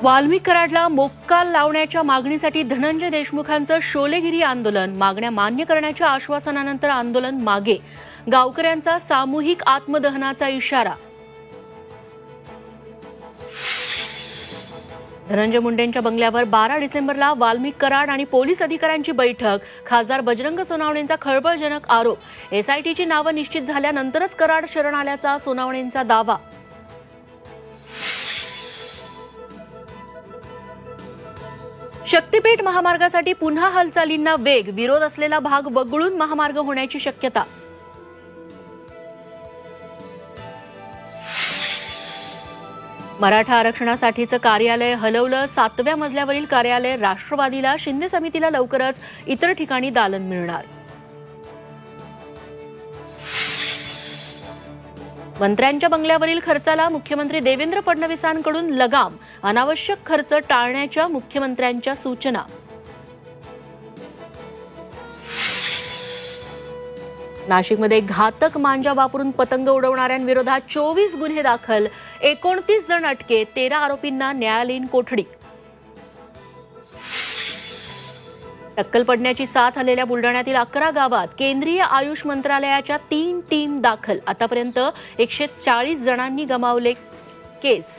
वाल्मिक कराडला मोक्काल लावण्याच्या मागणीसाठी धनंजय देशमुखांचं शोलेगिरी आंदोलन, मागण्या मान्य करण्याच्या आश्वासनानंतर आंदोलन मागे, गावकऱ्यांचा सामूहिक आत्मदहनाचा इशारा। धनंजय मुंडेंच्या बंगल्यावर 12 डिसेंबरला वाल्मिक कराड आणि पोलीस अधिकाऱ्यांची बैठक, खासदार बजरंग सोनावणेंचा खळबळजनक आरोप, एसआयटीची नावं निश्चित झाल्यानंतरच कराड शरण आल्याचा सोनावणेंचा दावा। शक्तीपीठ महामार्गासाठी पुन्हा हालचालींना वेग, विरोध असलेला भाग वगळून महामार्ग होण्याची शक्यता। मराठा आरक्षणासाठीचं कार्यालय हलवलं, 7व्या मजल्यावरील कार्यालय राष्ट्रवादीला, शिंदे समितीला लवकरच इतर ठिकाणी दालन मिळणार। मंत्र्यांच्या बंगल्यावरील खर्चाला मुख्यमंत्री देवेंद्र फडणवीसांकडून लगाम, अनावश्यक खर्च टाळण्याच्या मुख्यमंत्र्यांच्या सूचना। नाशिकमध्ये घातक मांजा वापरून पतंग उडवणाऱ्यांविरोधात 24 गुन्हे दाखल, 29 जण अटकेत, 13 आरोपींना न्यायालयीन कोठडी। टक्कल पडण्याची साथ आलेल्या बुलडाण्यातील 11 गावात केंद्रीय आयुष मंत्रालयाच्या 3 टीम दाखल, आतापर्यंत 140 जणांनी गमावले केस।